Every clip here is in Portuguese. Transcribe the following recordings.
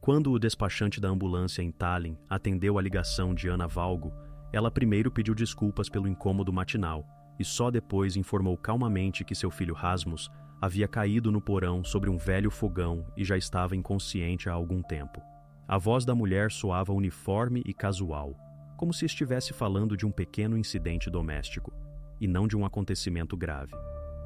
Quando o despachante da ambulância em Tallinn atendeu a ligação de Anna Valgo, ela primeiro pediu desculpas pelo incômodo matinal e só depois informou calmamente que seu filho Rasmus havia caído no porão sobre um velho fogão e já estava inconsciente há algum tempo. A voz da mulher soava uniforme e casual, como se estivesse falando de um pequeno incidente doméstico, e não de um acontecimento grave.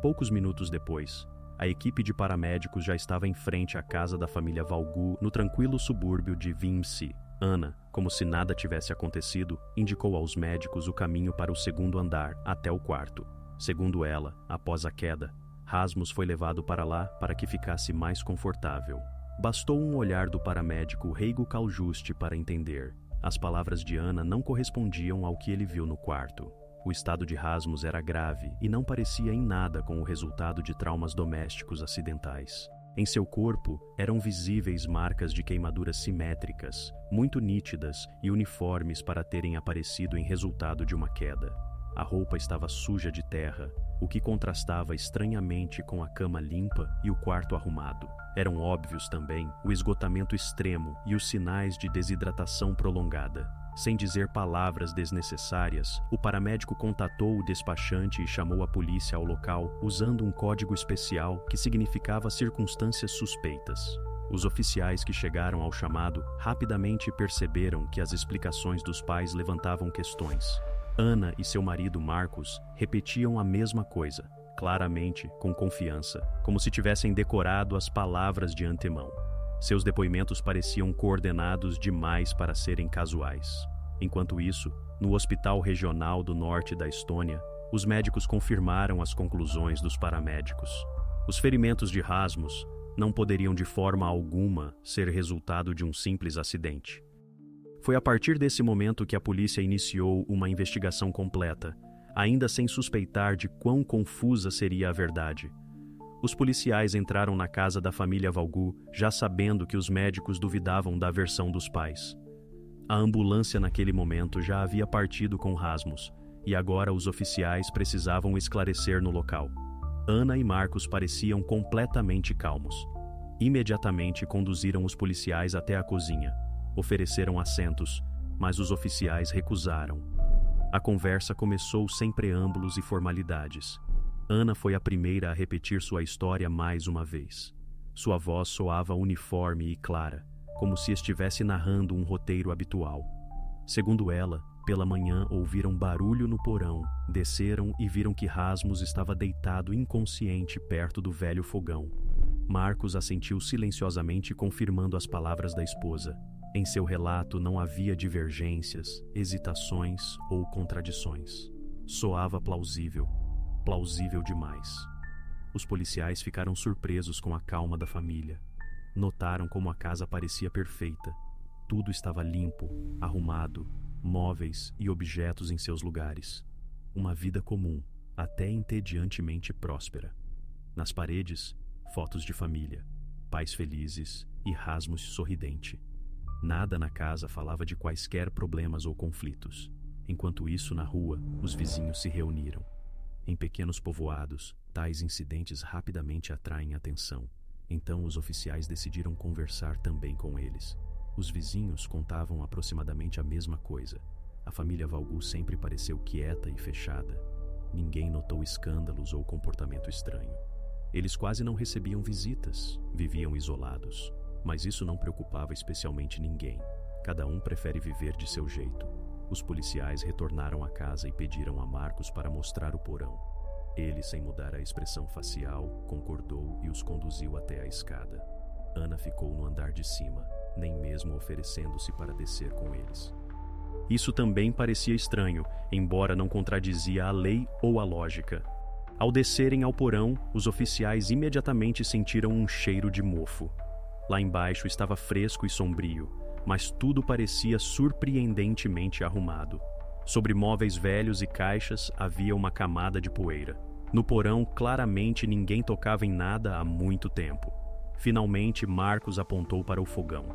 Poucos minutos depois, a equipe de paramédicos já estava em frente à casa da família Valgu, no tranquilo subúrbio de Viimsi. Anna, como se nada tivesse acontecido, indicou aos médicos o caminho para o segundo andar, até o quarto. Segundo ela, após a queda, Rasmus foi levado para lá para que ficasse mais confortável. Bastou um olhar do paramédico Reigo Kaljusti para entender. As palavras de Anna não correspondiam ao que ele viu no quarto. O estado de Rasmus era grave e não parecia em nada com o resultado de traumas domésticos acidentais. Em seu corpo eram visíveis marcas de queimaduras simétricas, muito nítidas e uniformes para terem aparecido em resultado de uma queda. A roupa estava suja de terra, o que contrastava estranhamente com a cama limpa e o quarto arrumado. Eram óbvios também o esgotamento extremo e os sinais de desidratação prolongada. Sem dizer palavras desnecessárias, o paramédico contatou o despachante e chamou a polícia ao local usando um código especial que significava circunstâncias suspeitas. Os oficiais que chegaram ao chamado rapidamente perceberam que as explicações dos pais levantavam questões. Anna e seu marido Marcus repetiam a mesma coisa, claramente, com confiança, como se tivessem decorado as palavras de antemão. Seus depoimentos pareciam coordenados demais para serem casuais. Enquanto isso, no Hospital Regional do Norte da Estônia, os médicos confirmaram as conclusões dos paramédicos. Os ferimentos de Rasmus não poderiam de forma alguma ser resultado de um simples acidente. Foi a partir desse momento que a polícia iniciou uma investigação completa, ainda sem suspeitar de quão confusa seria a verdade. Os policiais entraram na casa da família Valgu, já sabendo que os médicos duvidavam da versão dos pais. A ambulância naquele momento já havia partido com Rasmus, e agora os oficiais precisavam esclarecer no local. Anna e Marcus pareciam completamente calmos. Imediatamente conduziram os policiais até a cozinha. Ofereceram assentos, mas os oficiais recusaram. A conversa começou sem preâmbulos e formalidades. Anna foi a primeira a repetir sua história mais uma vez. Sua voz soava uniforme e clara, como se estivesse narrando um roteiro habitual. Segundo ela, pela manhã ouviram barulho no porão, desceram e viram que Rasmus estava deitado inconsciente perto do velho fogão. Marcus assentiu silenciosamente, confirmando as palavras da esposa. Em seu relato não havia divergências, hesitações ou contradições. Soava plausível demais. Os policiais ficaram surpresos com a calma da família. Notaram como a casa parecia perfeita. Tudo estava limpo, arrumado, móveis e objetos em seus lugares. Uma vida comum, até entediantemente próspera. Nas paredes, fotos de família, pais felizes e Rasmus sorridente. Nada na casa falava de quaisquer problemas ou conflitos. Enquanto isso, na rua, os vizinhos se reuniram. Em pequenos povoados, tais incidentes rapidamente atraem atenção. Então os oficiais decidiram conversar também com eles. Os vizinhos contavam aproximadamente a mesma coisa. A família Valgu sempre pareceu quieta e fechada. Ninguém notou escândalos ou comportamento estranho. Eles quase não recebiam visitas, viviam isolados. Mas isso não preocupava especialmente ninguém. Cada um prefere viver de seu jeito. Os policiais retornaram à casa e pediram a Marcus para mostrar o porão. Ele, sem mudar a expressão facial, concordou e os conduziu até a escada. Anna ficou no andar de cima, nem mesmo oferecendo-se para descer com eles. Isso também parecia estranho, embora não contradizia a lei ou a lógica. Ao descerem ao porão, os oficiais imediatamente sentiram um cheiro de mofo. Lá embaixo estava fresco e sombrio, mas tudo parecia surpreendentemente arrumado. Sobre móveis velhos e caixas havia uma camada de poeira. No porão, claramente ninguém tocava em nada há muito tempo. Finalmente, Marcus apontou para o fogão.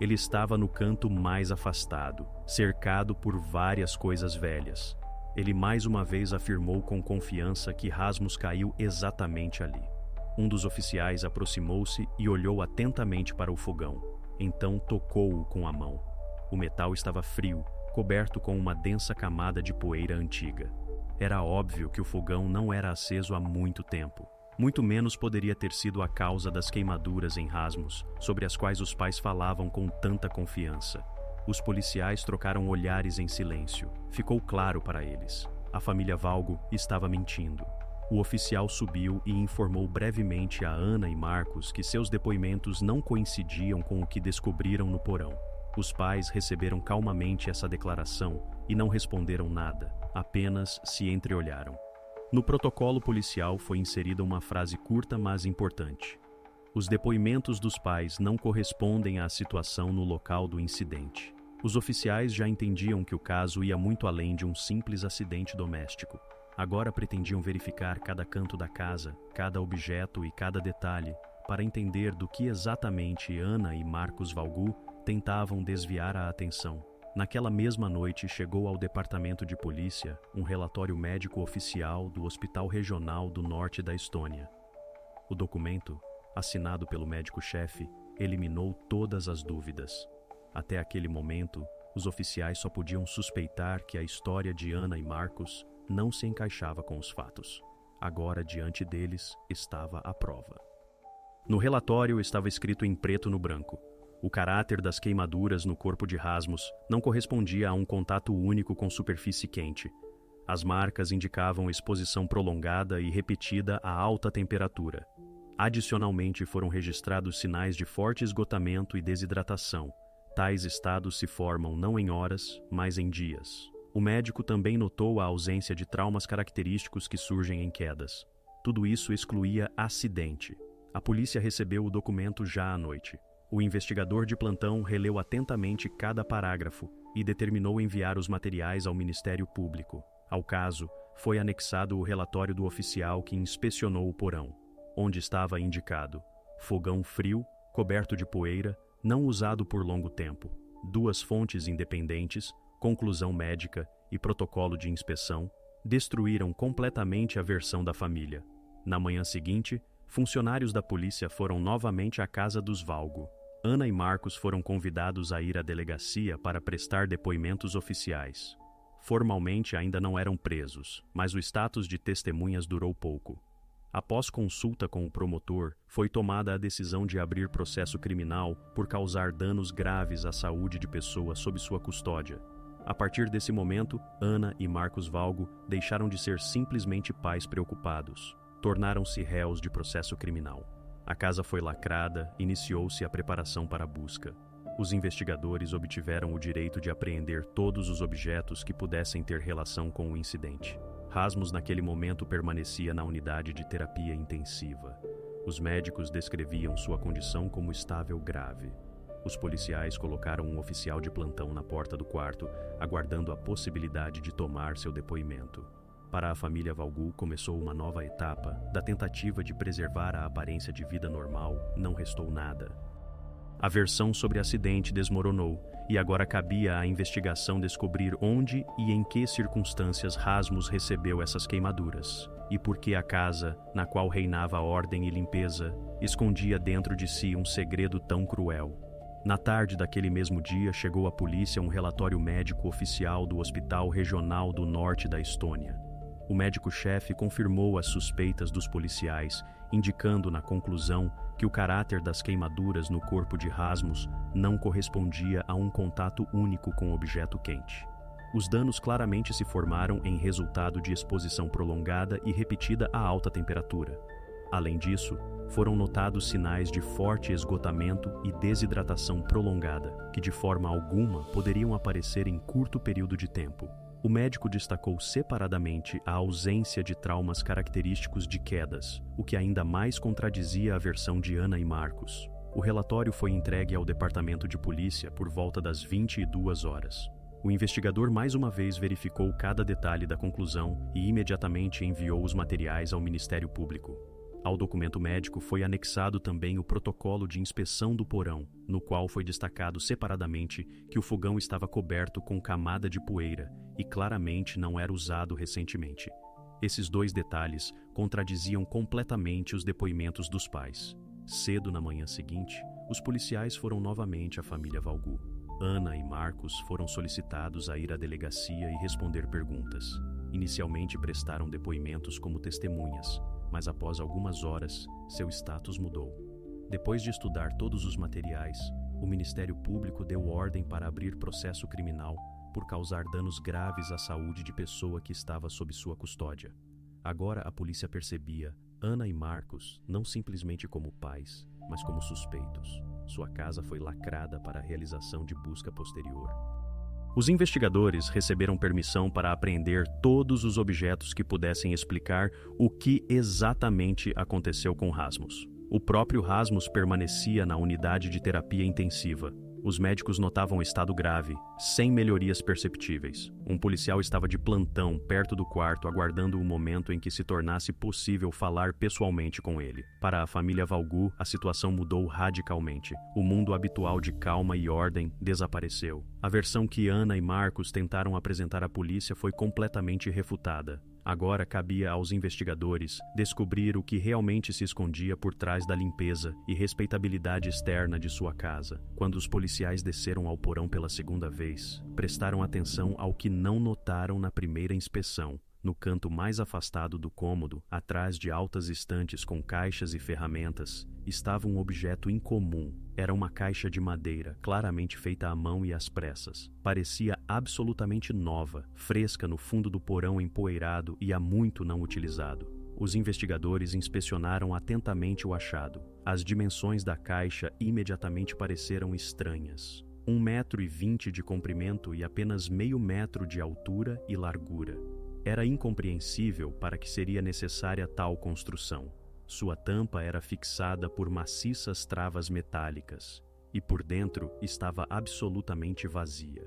Ele estava no canto mais afastado, cercado por várias coisas velhas. Ele mais uma vez afirmou com confiança que Rasmus caiu exatamente ali. Um dos oficiais aproximou-se e olhou atentamente para o fogão. Então tocou-o com a mão. O metal estava frio, coberto com uma densa camada de poeira antiga. Era óbvio que o fogão não era aceso há muito tempo. Muito menos poderia ter sido a causa das queimaduras em Rasmus, sobre as quais os pais falavam com tanta confiança. Os policiais trocaram olhares em silêncio. Ficou claro para eles. A família Valgo estava mentindo. O oficial subiu e informou brevemente a Ana e Marcos que seus depoimentos não coincidiam com o que descobriram no porão. Os pais receberam calmamente essa declaração e não responderam nada, apenas se entreolharam. No protocolo policial foi inserida uma frase curta, mas importante. Os depoimentos dos pais não correspondem à situação no local do incidente. Os oficiais já entendiam que o caso ia muito além de um simples acidente doméstico. Agora pretendiam verificar cada canto da casa, cada objeto e cada detalhe, para entender do que exatamente Ana e Marcos Valgu tentavam desviar a atenção. Naquela mesma noite chegou ao departamento de polícia um relatório médico oficial do Hospital Regional do Norte da Estônia. O documento, assinado pelo médico-chefe, eliminou todas as dúvidas. Até aquele momento, os oficiais só podiam suspeitar que a história de Ana e Marcos não se encaixava com os fatos. Agora, diante deles, estava a prova. No relatório estava escrito em preto no branco: o caráter das queimaduras no corpo de Rasmus não correspondia a um contato único com superfície quente. As marcas indicavam exposição prolongada e repetida a alta temperatura. Adicionalmente, foram registrados sinais de forte esgotamento e desidratação. Tais estados se formam não em horas, mas em dias. O médico também notou a ausência de traumas característicos que surgem em quedas. Tudo isso excluía acidente. A polícia recebeu o documento já à noite. O investigador de plantão releu atentamente cada parágrafo e determinou enviar os materiais ao Ministério Público. Ao caso, foi anexado o relatório do oficial que inspecionou o porão, onde estava indicado: fogão frio, coberto de poeira, não usado por longo tempo. 2 fontes independentes, conclusão médica e protocolo de inspeção, destruíram completamente a versão da família. Na manhã seguinte, funcionários da polícia foram novamente à casa dos Valgo. Ana e Marcos foram convidados a ir à delegacia para prestar depoimentos oficiais. Formalmente ainda não eram presos, mas o status de testemunhas durou pouco. Após consulta com o promotor, foi tomada a decisão de abrir processo criminal por causar danos graves à saúde de pessoas sob sua custódia. A partir desse momento, Ana e Marcos Valgo deixaram de ser simplesmente pais preocupados. Tornaram-se réus de processo criminal. A casa foi lacrada, iniciou-se a preparação para a busca. Os investigadores obtiveram o direito de apreender todos os objetos que pudessem ter relação com o incidente. Rasmus, naquele momento, permanecia na unidade de terapia intensiva. Os médicos descreviam sua condição como estável grave. Os policiais colocaram um oficial de plantão na porta do quarto, aguardando a possibilidade de tomar seu depoimento. Para a família Valgu começou uma nova etapa. Da tentativa de preservar a aparência de vida normal, não restou nada. A versão sobre acidente desmoronou, e agora cabia à investigação descobrir onde e em que circunstâncias Rasmus recebeu essas queimaduras, e por que a casa, na qual reinava ordem e limpeza, escondia dentro de si um segredo tão cruel. Na tarde daquele mesmo dia, chegou à polícia um relatório médico oficial do Hospital Regional do Norte da Estônia. O médico-chefe confirmou as suspeitas dos policiais, indicando na conclusão que o caráter das queimaduras no corpo de Rasmus não correspondia a um contato único com objeto quente. Os danos claramente se formaram em resultado de exposição prolongada e repetida a alta temperatura. Além disso, foram notados sinais de forte esgotamento e desidratação prolongada, que de forma alguma poderiam aparecer em curto período de tempo. O médico destacou separadamente a ausência de traumas característicos de quedas, o que ainda mais contradizia a versão de Ana e Marcos. O relatório foi entregue ao departamento de polícia por volta das 22 horas. O investigador mais uma vez verificou cada detalhe da conclusão e imediatamente enviou os materiais ao Ministério Público. Ao documento médico foi anexado também o protocolo de inspeção do porão, no qual foi destacado separadamente que o fogão estava coberto com camada de poeira e claramente não era usado recentemente. Esses 2 detalhes contradiziam completamente os depoimentos dos pais. Cedo na manhã seguinte, os policiais foram novamente à família Valgu. Ana e Marcos foram solicitados a ir à delegacia e responder perguntas. Inicialmente prestaram depoimentos como testemunhas, mas após algumas horas, seu status mudou. Depois de estudar todos os materiais, o Ministério Público deu ordem para abrir processo criminal por causar danos graves à saúde de pessoa que estava sob sua custódia. Agora a polícia percebia Ana e Marcos não simplesmente como pais, mas como suspeitos. Sua casa foi lacrada para a realização de busca posterior. Os investigadores receberam permissão para apreender todos os objetos que pudessem explicar o que exatamente aconteceu com Rasmus. O próprio Rasmus permanecia na unidade de terapia intensiva. Os médicos notavam estado grave, sem melhorias perceptíveis. Um policial estava de plantão perto do quarto, aguardando o momento em que se tornasse possível falar pessoalmente com ele. Para a família Valgu, a situação mudou radicalmente. O mundo habitual de calma e ordem desapareceu. A versão que Ana e Marcos tentaram apresentar à polícia foi completamente refutada. Agora cabia aos investigadores descobrir o que realmente se escondia por trás da limpeza e respeitabilidade externa de sua casa. Quando os policiais desceram ao porão pela segunda vez, prestaram atenção ao que não notaram na primeira inspeção. No canto mais afastado do cômodo, atrás de altas estantes com caixas e ferramentas, estava um objeto incomum. Era uma caixa de madeira, claramente feita à mão e às pressas. Parecia absolutamente nova, fresca no fundo do porão empoeirado e há muito não utilizado. Os investigadores inspecionaram atentamente o achado. As dimensões da caixa imediatamente pareceram estranhas. 1,20 m de comprimento e apenas meio metro de altura e largura. Era incompreensível para que seria necessária tal construção. Sua tampa era fixada por maciças travas metálicas e por dentro estava absolutamente vazia.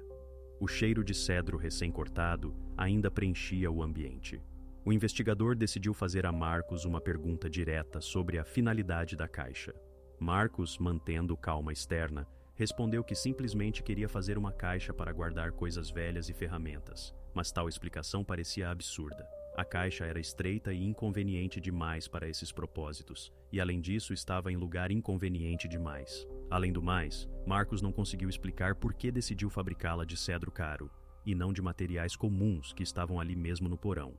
O cheiro de cedro recém-cortado ainda preenchia o ambiente. O investigador decidiu fazer a Marcos uma pergunta direta sobre a finalidade da caixa. Marcos, mantendo calma externa, respondeu que simplesmente queria fazer uma caixa para guardar coisas velhas e ferramentas, mas tal explicação parecia absurda. A caixa era estreita e inconveniente demais para esses propósitos, e além disso estava em lugar inconveniente demais. Além do mais, Marcos não conseguiu explicar por que decidiu fabricá-la de cedro caro, e não de materiais comuns que estavam ali mesmo no porão.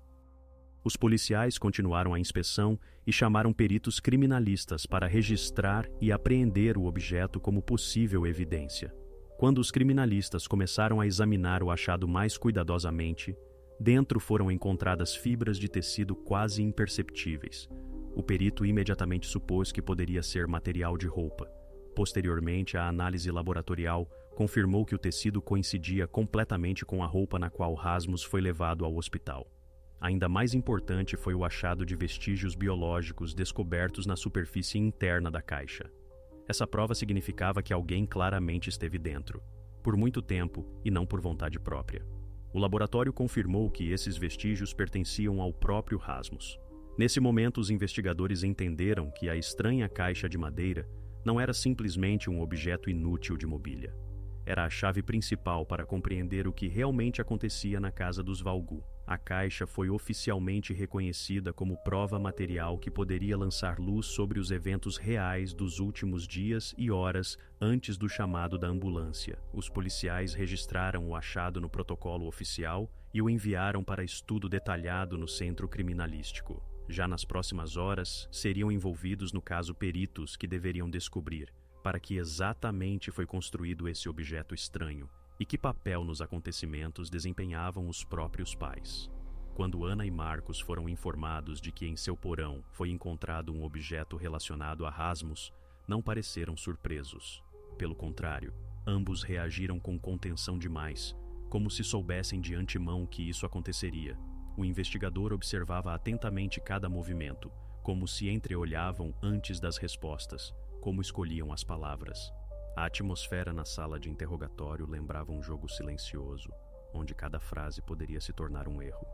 Os policiais continuaram a inspeção e chamaram peritos criminalistas para registrar e apreender o objeto como possível evidência. Quando os criminalistas começaram a examinar o achado mais cuidadosamente, dentro foram encontradas fibras de tecido quase imperceptíveis. O perito imediatamente supôs que poderia ser material de roupa. Posteriormente, a análise laboratorial confirmou que o tecido coincidia completamente com a roupa na qual Rasmus foi levado ao hospital. Ainda mais importante foi o achado de vestígios biológicos descobertos na superfície interna da caixa. Essa prova significava que alguém claramente esteve dentro, por muito tempo e não por vontade própria. O laboratório confirmou que esses vestígios pertenciam ao próprio Rasmus. Nesse momento, os investigadores entenderam que a estranha caixa de madeira não era simplesmente um objeto inútil de mobília. Era a chave principal para compreender o que realmente acontecia na casa dos Valgu. A caixa foi oficialmente reconhecida como prova material que poderia lançar luz sobre os eventos reais dos últimos dias e horas antes do chamado da ambulância. Os policiais registraram o achado no protocolo oficial e o enviaram para estudo detalhado no centro criminalístico. Já nas próximas horas, seriam envolvidos no caso peritos que deveriam descobrir para que exatamente foi construído esse objeto estranho e que papel nos acontecimentos desempenhavam os próprios pais. Quando Ana e Marcos foram informados de que em seu porão foi encontrado um objeto relacionado a Rasmus, não pareceram surpresos. Pelo contrário, ambos reagiram com contenção demais, como se soubessem de antemão que isso aconteceria. O investigador observava atentamente cada movimento, como se entreolhavam antes das respostas, como escolhiam as palavras. A atmosfera na sala de interrogatório lembrava um jogo silencioso, onde cada frase poderia se tornar um erro.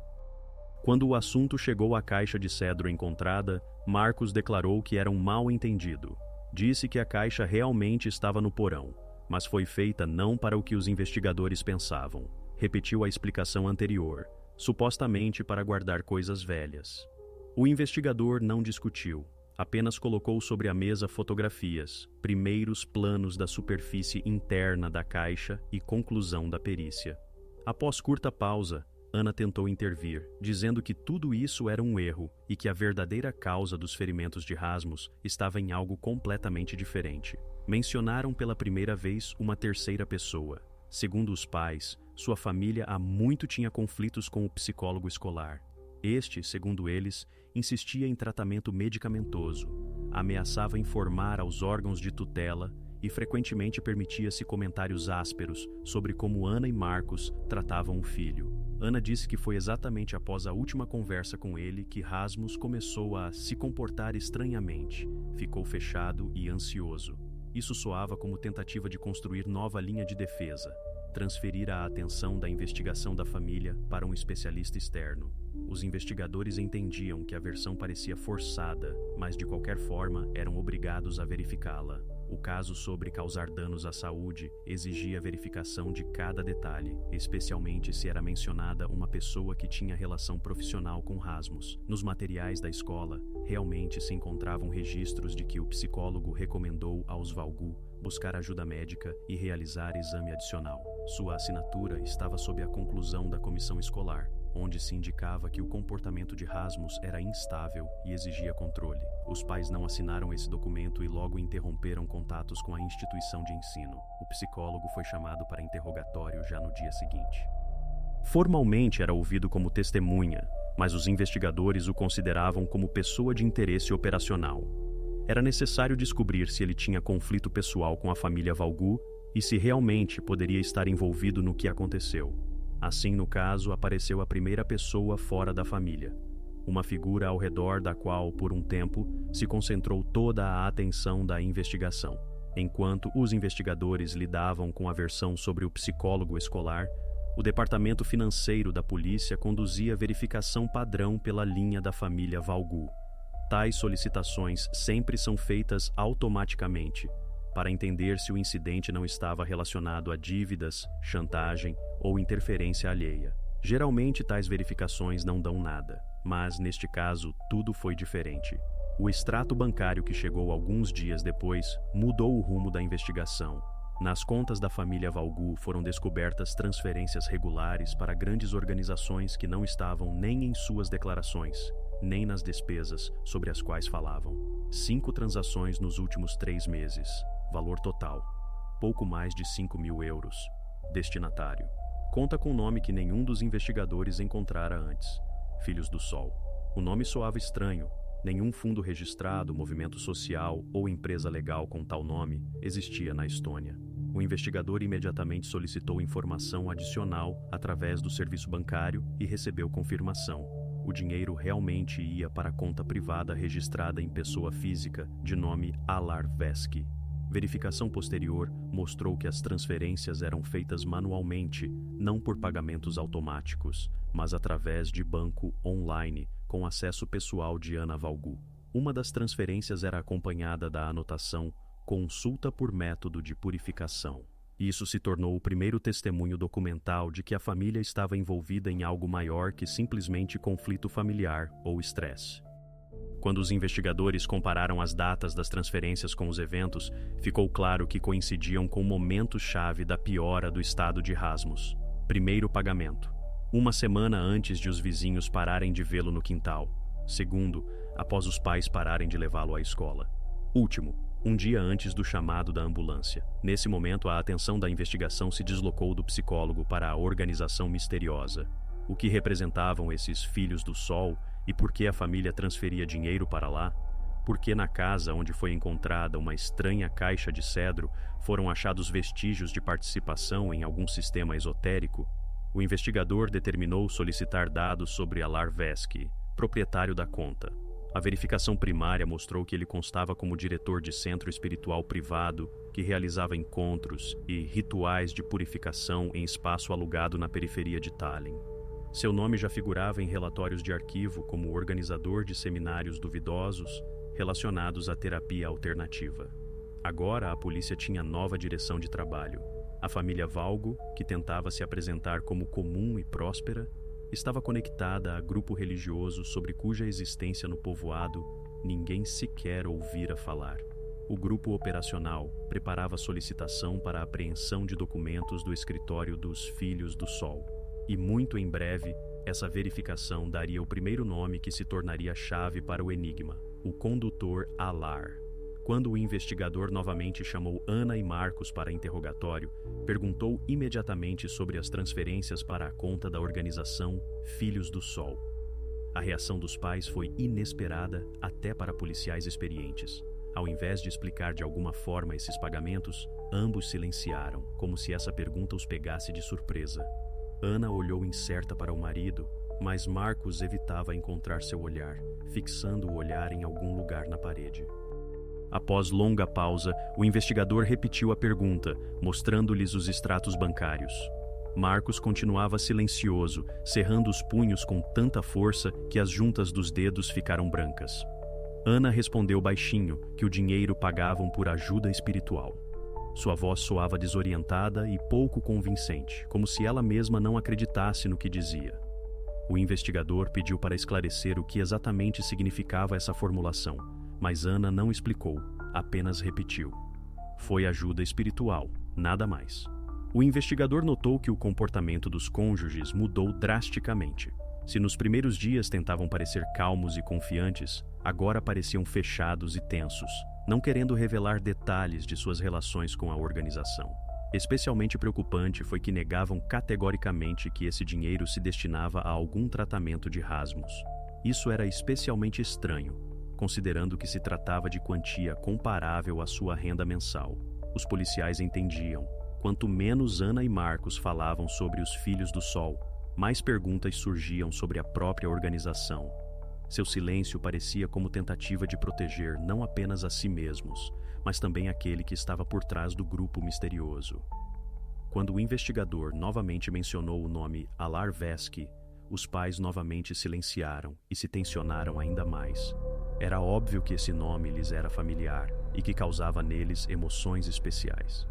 Quando o assunto chegou à caixa de cedro encontrada, Marcos declarou que era um mal-entendido. Disse que a caixa realmente estava no porão, mas foi feita não para o que os investigadores pensavam. Repetiu a explicação anterior, supostamente para guardar coisas velhas. O investigador não discutiu. Apenas colocou sobre a mesa fotografias, primeiros planos da superfície interna da caixa e conclusão da perícia. Após curta pausa, Ana tentou intervir, dizendo que tudo isso era um erro e que a verdadeira causa dos ferimentos de Rasmus estava em algo completamente diferente. Mencionaram pela primeira vez uma terceira pessoa. Segundo os pais, sua família há muito tinha conflitos com o psicólogo escolar. Este, segundo eles, insistia em tratamento medicamentoso, ameaçava informar aos órgãos de tutela e frequentemente permitia-se comentários ásperos sobre como Ana e Marcos tratavam o filho. Ana disse que foi exatamente após a última conversa com ele que Rasmus começou a se comportar estranhamente, ficou fechado e ansioso. Isso soava como tentativa de construir nova linha de defesa, transferir a atenção da investigação da família para um especialista externo. Os investigadores entendiam que a versão parecia forçada, mas de qualquer forma eram obrigados a verificá-la. O caso sobre causar danos à saúde exigia a verificação de cada detalhe, especialmente se era mencionada uma pessoa que tinha relação profissional com Rasmus. Nos materiais da escola, realmente se encontravam registros de que o psicólogo recomendou aos Valgu buscar ajuda médica e realizar exame adicional. Sua assinatura estava sob a conclusão da comissão escolar, onde se indicava que o comportamento de Rasmus era instável e exigia controle. Os pais não assinaram esse documento e logo interromperam contatos com a instituição de ensino. O psicólogo foi chamado para interrogatório já no dia seguinte. Formalmente era ouvido como testemunha, mas os investigadores o consideravam como pessoa de interesse operacional. Era necessário descobrir se ele tinha conflito pessoal com a família Valgu e se realmente poderia estar envolvido no que aconteceu. Assim, no caso, apareceu a primeira pessoa fora da família, uma figura ao redor da qual, por um tempo, se concentrou toda a atenção da investigação. Enquanto os investigadores lidavam com a versão sobre o psicólogo escolar, o departamento financeiro da polícia conduzia verificação padrão pela linha da família Valgu. Tais solicitações sempre são feitas automaticamente, para entender se o incidente não estava relacionado a dívidas, chantagem ou interferência alheia. Geralmente, tais verificações não dão nada, mas, neste caso, tudo foi diferente. O extrato bancário que chegou alguns dias depois mudou o rumo da investigação. Nas contas da família Valgu foram descobertas transferências regulares para grandes organizações que não estavam nem em suas declarações, nem nas despesas sobre as quais falavam. 5 transações nos últimos 3 meses. Valor total: pouco mais de 5.000 euros. Destinatário: conta com nome que nenhum dos investigadores encontrara antes: Filhos do Sol. O nome soava estranho. Nenhum fundo registrado, movimento social ou empresa legal com tal nome existia na Estônia. O investigador imediatamente solicitou informação adicional através do serviço bancário e recebeu confirmação. O dinheiro realmente ia para a conta privada registrada em pessoa física de nome Alar Veski. Verificação posterior mostrou que as transferências eram feitas manualmente, não por pagamentos automáticos, mas através de banco online, com acesso pessoal de Ana Valgu. Uma das transferências era acompanhada da anotação "consulta por método de purificação". Isso se tornou o primeiro testemunho documental de que a família estava envolvida em algo maior que simplesmente conflito familiar ou estresse. Quando os investigadores compararam as datas das transferências com os eventos, ficou claro que coincidiam com o momento-chave da piora do estado de Rasmus. Primeiro pagamento: 1 semana antes de os vizinhos pararem de vê-lo no quintal. Segundo, após os pais pararem de levá-lo à escola. Último, 1 dia antes do chamado da ambulância. Nesse momento, a atenção da investigação se deslocou do psicólogo para a organização misteriosa. O que representavam esses Filhos do Sol e por que a família transferia dinheiro para lá? Por que na casa onde foi encontrada uma estranha caixa de cedro foram achados vestígios de participação em algum sistema esotérico? O investigador determinou solicitar dados sobre Alar Veski, proprietário da conta. A verificação primária mostrou que ele constava como diretor de centro espiritual privado que realizava encontros e rituais de purificação em espaço alugado na periferia de Tallinn. Seu nome já figurava em relatórios de arquivo como organizador de seminários duvidosos relacionados à terapia alternativa. Agora a polícia tinha nova direção de trabalho. A família Valgu, que tentava se apresentar como comum e próspera, estava conectada a grupo religioso sobre cuja existência no povoado ninguém sequer ouvira falar. O grupo operacional preparava solicitação para a apreensão de documentos do escritório dos Filhos do Sol. E muito em breve, essa verificação daria o primeiro nome que se tornaria chave para o enigma: o condutor Alar. Quando o investigador novamente chamou Ana e Marcos para interrogatório, perguntou imediatamente sobre as transferências para a conta da organização Filhos do Sol. A reação dos pais foi inesperada até para policiais experientes. Ao invés de explicar de alguma forma esses pagamentos, ambos silenciaram, como se essa pergunta os pegasse de surpresa. Ana olhou incerta para o marido, mas Marcos evitava encontrar seu olhar, fixando o olhar em algum lugar na parede. Após longa pausa, o investigador repetiu a pergunta, mostrando-lhes os extratos bancários. Marcos continuava silencioso, cerrando os punhos com tanta força que as juntas dos dedos ficaram brancas. Ana respondeu baixinho que o dinheiro pagavam por ajuda espiritual. Sua voz soava desorientada e pouco convincente, como se ela mesma não acreditasse no que dizia. O investigador pediu para esclarecer o que exatamente significava essa formulação, mas Ana não explicou, apenas repetiu. Foi ajuda espiritual, nada mais. O investigador notou que o comportamento dos cônjuges mudou drasticamente. Se nos primeiros dias tentavam parecer calmos e confiantes, agora pareciam fechados e tensos, não querendo revelar detalhes de suas relações com a organização. Especialmente preocupante foi que negavam categoricamente que esse dinheiro se destinava a algum tratamento de rasmos. Isso era especialmente estranho, considerando que se tratava de quantia comparável à sua renda mensal. Os policiais entendiam. Quanto menos Ana e Marcos falavam sobre os Filhos do Sol, mais perguntas surgiam sobre a própria organização. Seu silêncio parecia como tentativa de proteger não apenas a si mesmos, mas também aquele que estava por trás do grupo misterioso. Quando o investigador novamente mencionou o nome Alar Vesky, os pais novamente silenciaram e se tensionaram ainda mais. Era óbvio que esse nome lhes era familiar e que causava neles emoções especiais.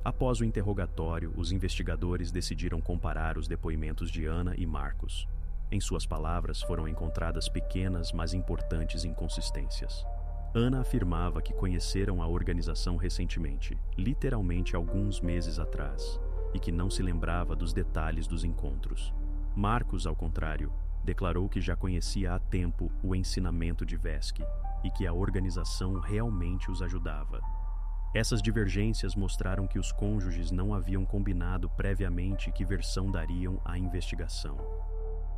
Após o interrogatório, os investigadores decidiram comparar os depoimentos de Ana e Marcos. Em suas palavras foram encontradas pequenas, mas importantes inconsistências. Ana afirmava que conheceram a organização recentemente, literalmente alguns meses atrás, e que não se lembrava dos detalhes dos encontros. Marcos, ao contrário, declarou que já conhecia há tempo o ensinamento de Vesky e que a organização realmente os ajudava. Essas divergências mostraram que os cônjuges não haviam combinado previamente que versão dariam à investigação.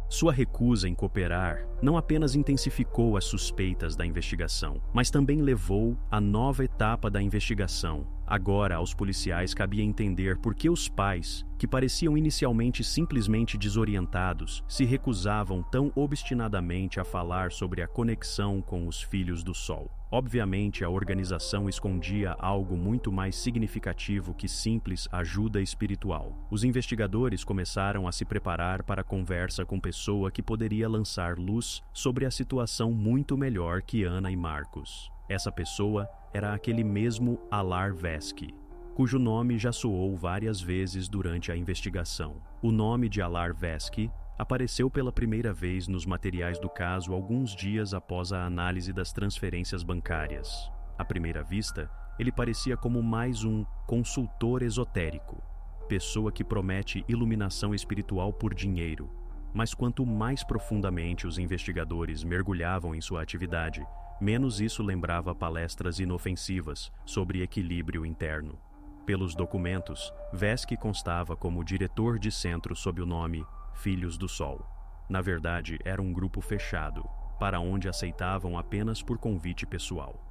Sua recusa em cooperar não apenas intensificou as suspeitas da investigação, mas também levou à nova etapa da investigação. Agora, aos policiais cabia entender por que os pais, que pareciam inicialmente simplesmente desorientados, se recusavam tão obstinadamente a falar sobre a conexão com os Filhos do Sol. Obviamente, a organização escondia algo muito mais significativo que simples ajuda espiritual. Os investigadores começaram a se preparar para a conversa com pessoa que poderia lançar luz sobre a situação muito melhor que Ana e Marcos. Essa pessoa era aquele mesmo Alar Vesky, cujo nome já soou várias vezes durante a investigação. O nome de Alar Vesky apareceu pela primeira vez nos materiais do caso alguns dias após a análise das transferências bancárias. À primeira vista, ele parecia como mais um consultor esotérico, pessoa que promete iluminação espiritual por dinheiro. Mas quanto mais profundamente os investigadores mergulhavam em sua atividade, menos isso lembrava palestras inofensivas sobre equilíbrio interno. Pelos documentos, Vesky constava como diretor de centro sob o nome Filhos do Sol. Na verdade, era um grupo fechado, para onde aceitavam apenas por convite pessoal.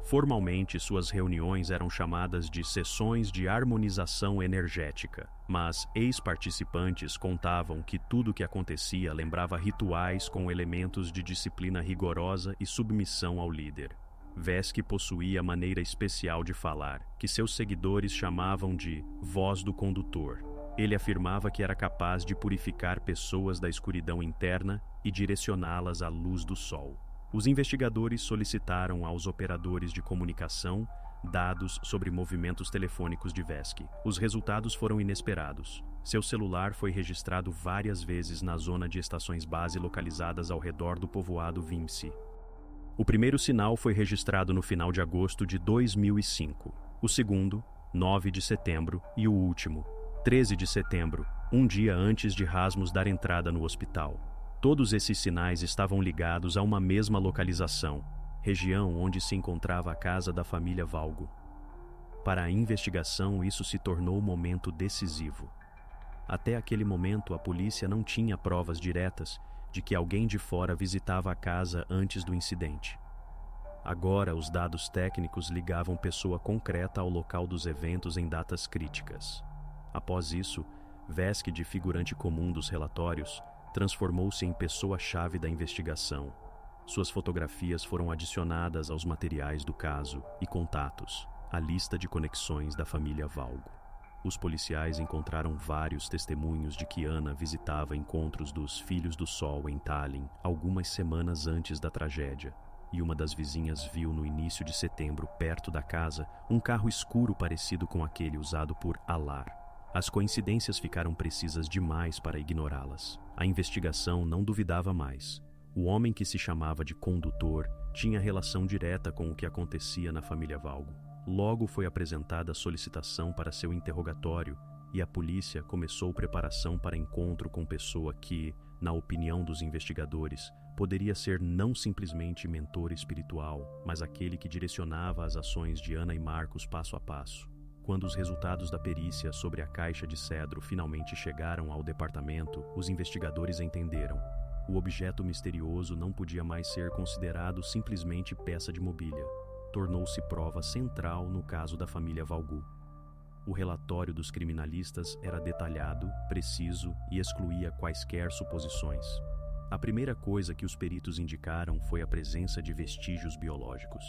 Formalmente, suas reuniões eram chamadas de sessões de harmonização energética, mas ex-participantes contavam que tudo o que acontecia lembrava rituais com elementos de disciplina rigorosa e submissão ao líder. Vesky possuía maneira especial de falar, que seus seguidores chamavam de voz do condutor. Ele afirmava que era capaz de purificar pessoas da escuridão interna e direcioná-las à luz do sol. Os investigadores solicitaram aos operadores de comunicação dados sobre movimentos telefônicos de Vesky. Os resultados foram inesperados. Seu celular foi registrado várias vezes na zona de estações base localizadas ao redor do povoado Vimsi. O primeiro sinal foi registrado no final de agosto de 2005, o segundo, 9 de setembro, e o último, 13 de setembro, um dia antes de Rasmus dar entrada no hospital. Todos esses sinais estavam ligados a uma mesma localização, região onde se encontrava a casa da família Valgo. Para a investigação, isso se tornou um momento decisivo. Até aquele momento, a polícia não tinha provas diretas de que alguém de fora visitava a casa antes do incidente. Agora, os dados técnicos ligavam pessoa concreta ao local dos eventos em datas críticas. Após isso, Vesk, de figurante comum dos relatórios, transformou-se em pessoa-chave da investigação. Suas fotografias foram adicionadas aos materiais do caso e contatos, a lista de conexões da família Valgo. Os policiais encontraram vários testemunhos de que Ana visitava encontros dos Filhos do Sol em Tallinn algumas semanas antes da tragédia, e uma das vizinhas viu no início de setembro, perto da casa, um carro escuro parecido com aquele usado por Alar. As coincidências ficaram precisas demais para ignorá-las. A investigação não duvidava mais. O homem que se chamava de condutor tinha relação direta com o que acontecia na família Valgo. Logo foi apresentada a solicitação para seu interrogatório e a polícia começou preparação para encontro com pessoa que, na opinião dos investigadores, poderia ser não simplesmente mentor espiritual, mas aquele que direcionava as ações de Ana e Marcos passo a passo. Quando os resultados da perícia sobre a caixa de cedro finalmente chegaram ao departamento, os investigadores entenderam. O objeto misterioso não podia mais ser considerado simplesmente peça de mobília. Tornou-se prova central no caso da família Valgo. O relatório dos criminalistas era detalhado, preciso e excluía quaisquer suposições. A primeira coisa que os peritos indicaram foi a presença de vestígios biológicos.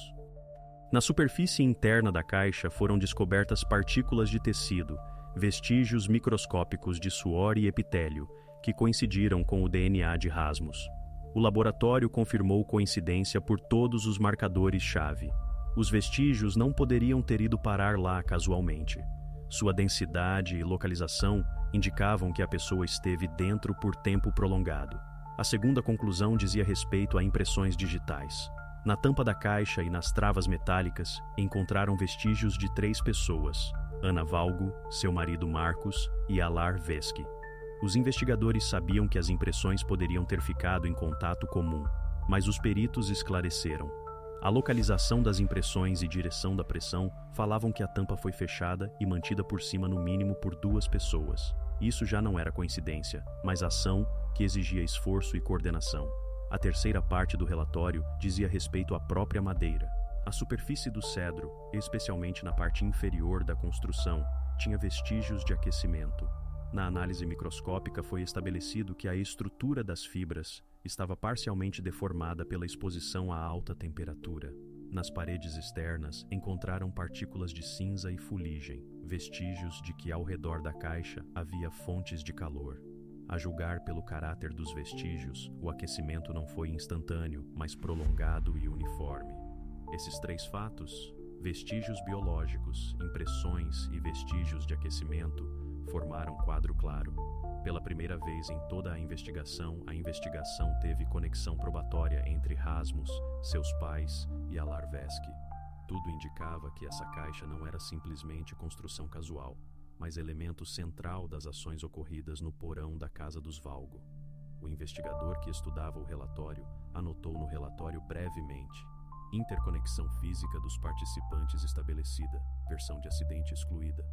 Na superfície interna da caixa foram descobertas partículas de tecido, vestígios microscópicos de suor e epitélio, que coincidiram com o DNA de Rasmus. O laboratório confirmou coincidência por todos os marcadores-chave. Os vestígios não poderiam ter ido parar lá casualmente. Sua densidade e localização indicavam que a pessoa esteve dentro por tempo prolongado. A segunda conclusão dizia respeito a impressões digitais. Na tampa da caixa e nas travas metálicas, encontraram vestígios de 3 pessoas: Ana Valgo, seu marido Marcos e Alar Vesk. Os investigadores sabiam que as impressões poderiam ter ficado em contato comum, mas os peritos esclareceram. A localização das impressões e direção da pressão falavam que a tampa foi fechada e mantida por cima no mínimo por 2 pessoas. Isso já não era coincidência, mas ação que exigia esforço e coordenação. A terceira parte do relatório dizia respeito à própria madeira. A superfície do cedro, especialmente na parte inferior da construção, tinha vestígios de aquecimento. Na análise microscópica foi estabelecido que a estrutura das fibras estava parcialmente deformada pela exposição à alta temperatura. Nas paredes externas encontraram partículas de cinza e fuligem, vestígios de que ao redor da caixa havia fontes de calor. A julgar pelo caráter dos vestígios, o aquecimento não foi instantâneo, mas prolongado e uniforme. Esses 3 fatos, vestígios biológicos, impressões e vestígios de aquecimento, formaram um quadro claro. Pela primeira vez em toda a investigação teve conexão probatória entre Rasmus, seus pais e Alar Vesk. Tudo indicava que essa caixa não era simplesmente construção casual, mas elemento central das ações ocorridas no porão da casa dos Valgo. O investigador que estudava o relatório anotou no relatório brevemente: interconexão física dos participantes estabelecida, versão de acidente excluída.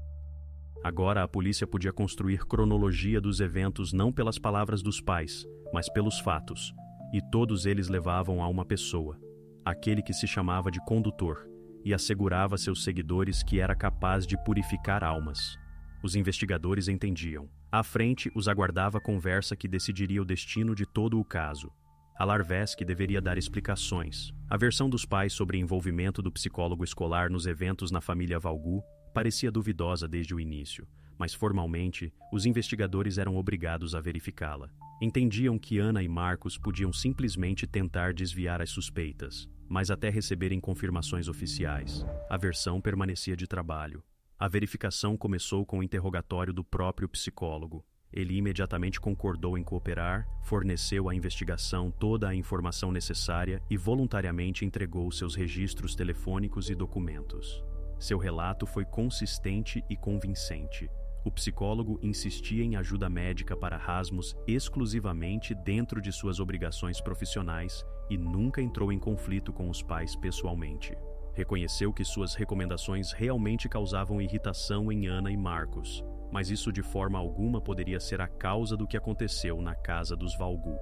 Agora a polícia podia construir cronologia dos eventos não pelas palavras dos pais, mas pelos fatos, e todos eles levavam a uma pessoa, aquele que se chamava de condutor, e assegurava a seus seguidores que era capaz de purificar almas. Os investigadores entendiam. À frente os aguardava a conversa que decidiria o destino de todo o caso. Alar Vesk deveria dar explicações. A versão dos pais sobre envolvimento do psicólogo escolar nos eventos na família Valgo parecia duvidosa desde o início, mas formalmente os investigadores eram obrigados a verificá-la. Entendiam que Ana e Marcos podiam simplesmente tentar desviar as suspeitas, mas até receberem confirmações oficiais, a versão permanecia de trabalho. A verificação começou com o interrogatório do próprio psicólogo. ele imediatamente concordou em cooperar, forneceu à investigação toda a informação necessária e voluntariamente entregou seus registros telefônicos e documentos. Seu relato foi consistente e convincente. O psicólogo insistia em ajuda médica para Rasmus exclusivamente dentro de suas obrigações profissionais e nunca entrou em conflito com os pais pessoalmente. Reconheceu que suas recomendações realmente causavam irritação em Ana e Marcos, mas isso de forma alguma poderia ser a causa do que aconteceu na casa dos Valgu.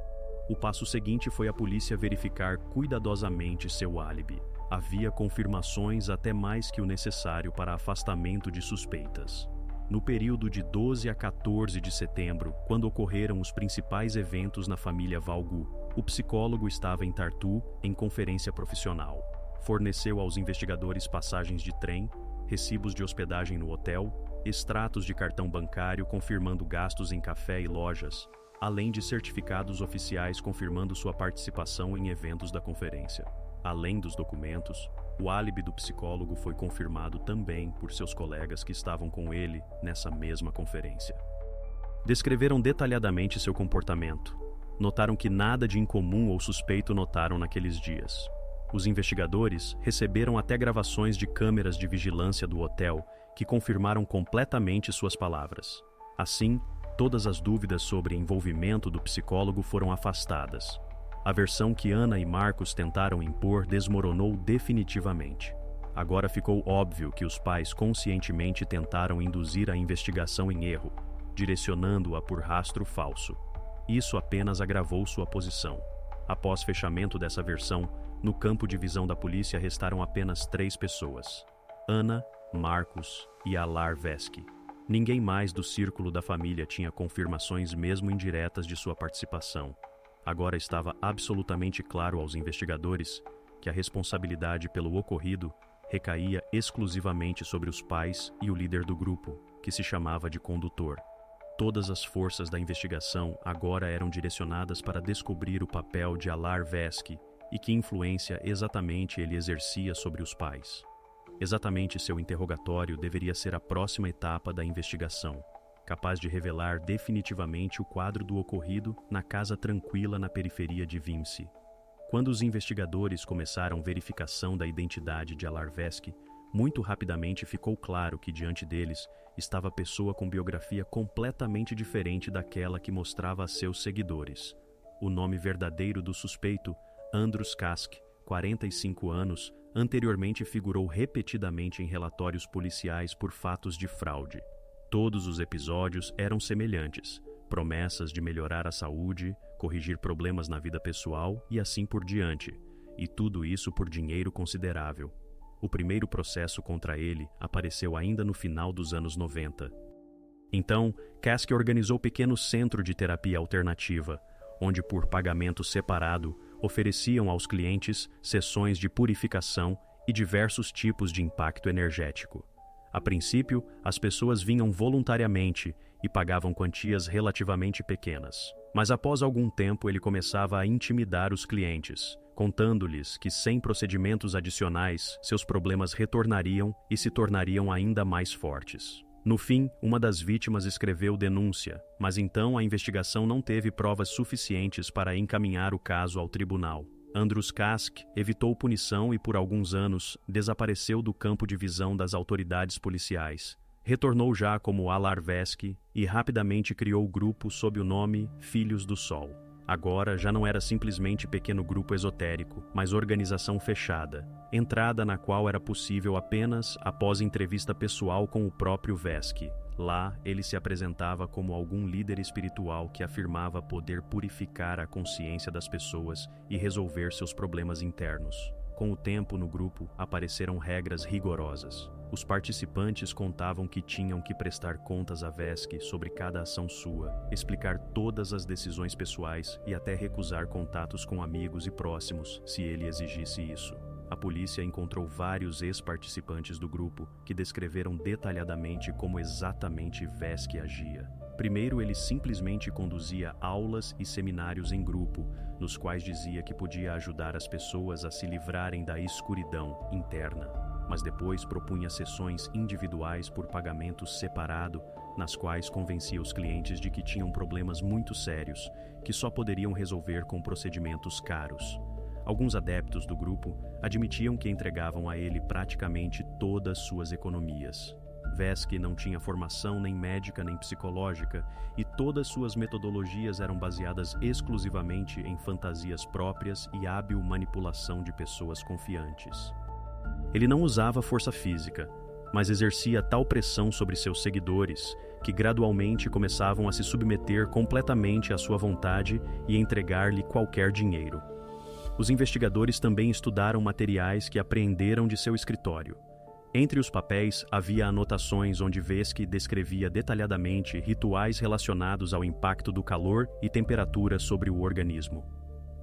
O passo seguinte foi a polícia verificar cuidadosamente seu álibi. Havia confirmações até mais que o necessário para afastamento de suspeitas. No período de 12 a 14 de setembro, quando ocorreram os principais eventos na família Valgu, o psicólogo estava em Tartu em conferência profissional. Forneceu aos investigadores passagens de trem, recibos de hospedagem no hotel, extratos de cartão bancário confirmando gastos em café e lojas, além de certificados oficiais confirmando sua participação em eventos da conferência. Além dos documentos, o álibi do psicólogo foi confirmado também por seus colegas que estavam com ele nessa mesma conferência. Descreveram detalhadamente seu comportamento. Notaram que nada de incomum ou suspeito notaram naqueles dias. Os investigadores receberam até gravações de câmeras de vigilância do hotel que confirmaram completamente suas palavras. Assim, todas as dúvidas sobre envolvimento do psicólogo foram afastadas. A versão que Ana e Marcos tentaram impor desmoronou definitivamente. Agora ficou óbvio que os pais conscientemente tentaram induzir a investigação em erro, direcionando-a por rastro falso. Isso apenas agravou sua posição. Após fechamento dessa versão, no campo de visão da polícia restaram apenas 3 pessoas: Ana, Marcos e Alar Veski. Ninguém mais do círculo da família tinha confirmações mesmo indiretas de sua participação. Agora estava absolutamente claro aos investigadores que a responsabilidade pelo ocorrido recaía exclusivamente sobre os pais e o líder do grupo, que se chamava de condutor. Todas as forças da investigação agora eram direcionadas para descobrir o papel de Alar Veski e que influência exatamente ele exercia sobre os pais. Exatamente seu interrogatório deveria ser a próxima etapa da investigação, capaz de revelar definitivamente o quadro do ocorrido na casa tranquila na periferia de Vimsi. Quando os investigadores começaram verificação da identidade de Alar Veski, muito rapidamente ficou claro que diante deles estava a pessoa com biografia completamente diferente daquela que mostrava a seus seguidores. O nome verdadeiro do suspeito, Andrus Kask, 45 anos, anteriormente figurou repetidamente em relatórios policiais por fatos de fraude. Todos os episódios eram semelhantes: promessas de melhorar a saúde, corrigir problemas na vida pessoal e assim por diante, e tudo isso por dinheiro considerável. O primeiro processo contra ele apareceu ainda no final dos anos 90. Então, Kask organizou pequeno centro de terapia alternativa, onde por pagamento separado ofereciam aos clientes sessões de purificação e diversos tipos de impacto energético. A princípio, as pessoas vinham voluntariamente e pagavam quantias relativamente pequenas. Mas após algum tempo ele começava a intimidar os clientes, contando-lhes que sem procedimentos adicionais, seus problemas retornariam e se tornariam ainda mais fortes. No fim, uma das vítimas escreveu denúncia, mas então a investigação não teve provas suficientes para encaminhar o caso ao tribunal. Andrus Kask evitou punição e por alguns anos desapareceu do campo de visão das autoridades policiais. Retornou já como Alar Veski e rapidamente criou o grupo sob o nome Filhos do Sol. Agora já não era simplesmente pequeno grupo esotérico, mas organização fechada, entrada na qual era possível apenas após entrevista pessoal com o próprio Veski. Lá, ele se apresentava como algum líder espiritual que afirmava poder purificar a consciência das pessoas e resolver seus problemas internos. Com o tempo, no grupo, apareceram regras rigorosas. Os participantes contavam que tinham que prestar contas a Veski sobre cada ação sua, explicar todas as decisões pessoais e até recusar contatos com amigos e próximos, se ele exigisse isso. A polícia encontrou vários ex-participantes do grupo que descreveram detalhadamente como exatamente Veski agia. Primeiro, ele simplesmente conduzia aulas e seminários em grupo, nos quais dizia que podia ajudar as pessoas a se livrarem da escuridão interna. mas depois propunha sessões individuais por pagamento separado, nas quais convencia os clientes de que tinham problemas muito sérios, que só poderiam resolver com procedimentos caros. Alguns adeptos do grupo admitiam que entregavam a ele praticamente todas suas economias. Vesky não tinha formação nem médica nem psicológica e todas suas metodologias eram baseadas exclusivamente em fantasias próprias e hábil manipulação de pessoas confiantes. Ele não usava força física, mas exercia tal pressão sobre seus seguidores que gradualmente começavam a se submeter completamente à sua vontade e entregar-lhe qualquer dinheiro. Os investigadores também estudaram materiais que apreenderam de seu escritório. Entre os papéis havia anotações onde Vesky descrevia detalhadamente rituais relacionados ao impacto do calor e temperatura sobre o organismo.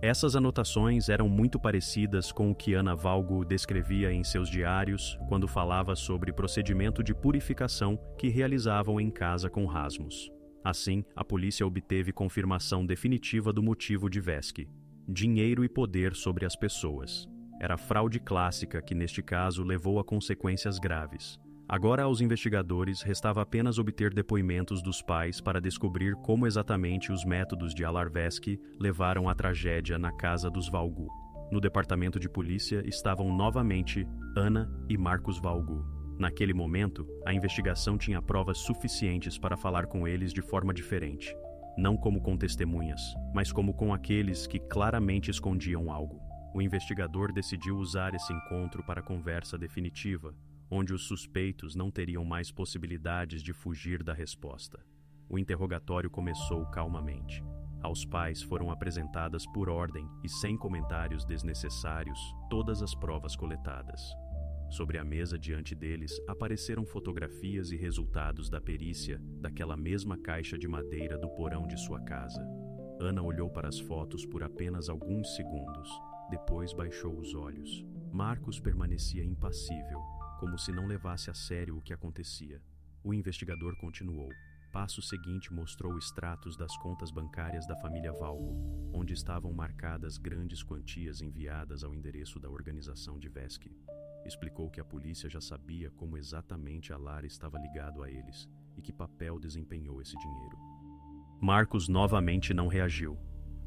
Essas anotações eram muito parecidas com o que Anna Valgo descrevia em seus diários quando falava sobre procedimento de purificação que realizavam em casa com Rasmus. Assim, a polícia obteve confirmação definitiva do motivo de Vesky: dinheiro e poder sobre as pessoas. Era fraude clássica que, neste caso, levou a consequências graves. Agora, aos investigadores, restava apenas obter depoimentos dos pais para descobrir como exatamente os métodos de Alar Vesky levaram à tragédia na casa dos Valgu. No departamento de polícia estavam novamente Anna e Marcus Valgu. Naquele momento, a investigação tinha provas suficientes para falar com eles de forma diferente. Não como com testemunhas, mas como com aqueles que claramente escondiam algo. O investigador decidiu usar esse encontro para a conversa definitiva, onde os suspeitos não teriam mais possibilidades de fugir da resposta. O interrogatório começou calmamente. Aos pais foram apresentadas por ordem e sem comentários desnecessários todas as provas coletadas. Sobre a mesa diante deles apareceram fotografias e resultados da perícia daquela mesma caixa de madeira do porão de sua casa. Anna olhou para as fotos por apenas alguns segundos, depois baixou os olhos. Marcus permanecia impassível, como se não levasse a sério o que acontecia. O investigador continuou. Passo seguinte mostrou extratos das contas bancárias da família Valgo, onde estavam marcadas grandes quantias enviadas ao endereço da organização de Vesky. Explicou que a polícia já sabia como exatamente Alar estava ligado a eles e que papel desempenhou esse dinheiro. Marcus novamente não reagiu.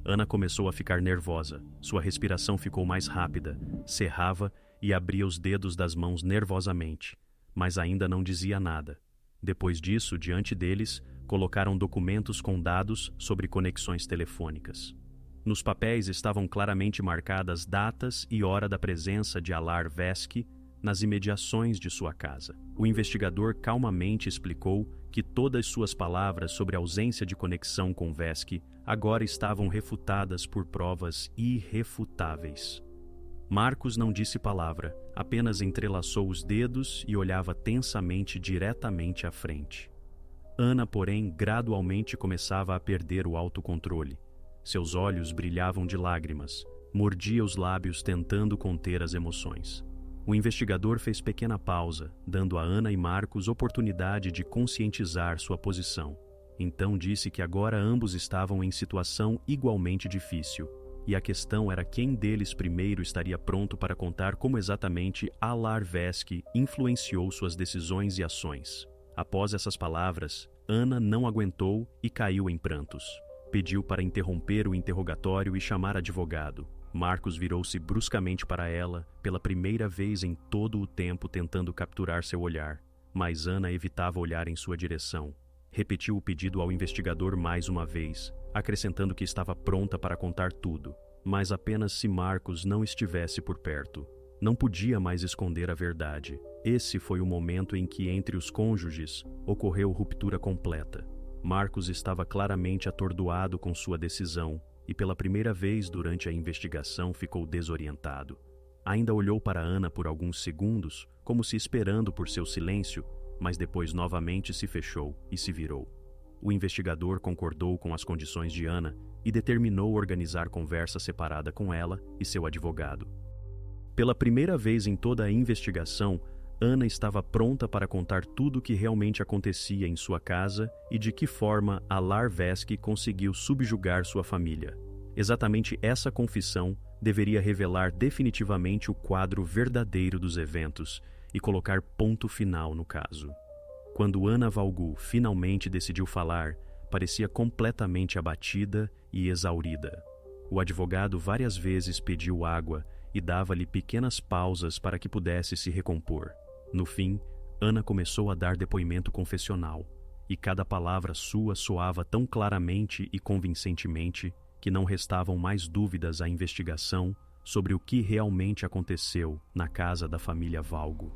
Anna começou a ficar nervosa. Sua respiração ficou mais rápida, cerrava e abria os dedos das mãos nervosamente, mas ainda não dizia nada. Depois disso, diante deles, colocaram documentos com dados sobre conexões telefônicas. Nos papéis estavam claramente marcadas datas e hora da presença de Alar Vesky nas imediações de sua casa. O investigador calmamente explicou que todas suas palavras sobre a ausência de conexão com Vesky agora estavam refutadas por provas irrefutáveis. Marcus não disse palavra, apenas entrelaçou os dedos e olhava tensamente diretamente à frente. Anna, porém, gradualmente começava a perder o autocontrole. Seus olhos brilhavam de lágrimas, mordia os lábios tentando conter as emoções. O investigador fez pequena pausa, dando a Anna e Marcus oportunidade de conscientizar sua posição. Então disse que agora ambos estavam em situação igualmente difícil, e a questão era quem deles primeiro estaria pronto para contar como exatamente Alar Vesky influenciou suas decisões e ações. Após essas palavras, Anna não aguentou e caiu em prantos. Pediu para interromper o interrogatório e chamar advogado. Marcus virou-se bruscamente para ela, pela primeira vez em todo o tempo tentando capturar seu olhar, mas Anna evitava olhar em sua direção. Repetiu o pedido ao investigador mais uma vez, acrescentando que estava pronta para contar tudo, mas apenas se Marcus não estivesse por perto. Não podia mais esconder a verdade. Esse foi o momento em que, entre os cônjuges, ocorreu ruptura completa. Marcus estava claramente atordoado com sua decisão e, pela primeira vez durante a investigação, ficou desorientado. Ainda olhou para Anna por alguns segundos, como se esperando por seu silêncio, mas depois novamente se fechou e se virou. O investigador concordou com as condições de Anna e determinou organizar conversa separada com ela e seu advogado. Pela primeira vez em toda a investigação, Anna estava pronta para contar tudo o que realmente acontecia em sua casa e de que forma Alar Vesky conseguiu subjugar sua família. Exatamente essa confissão deveria revelar definitivamente o quadro verdadeiro dos eventos e colocar ponto final no caso. Quando Ana Valgu finalmente decidiu falar, parecia completamente abatida e exaurida. O advogado várias vezes pediu água e dava-lhe pequenas pausas para que pudesse se recompor. No fim, Ana começou a dar depoimento confessional, e cada palavra sua soava tão claramente e convincentemente que não restavam mais dúvidas à investigação sobre o que realmente aconteceu na casa da família Valgu.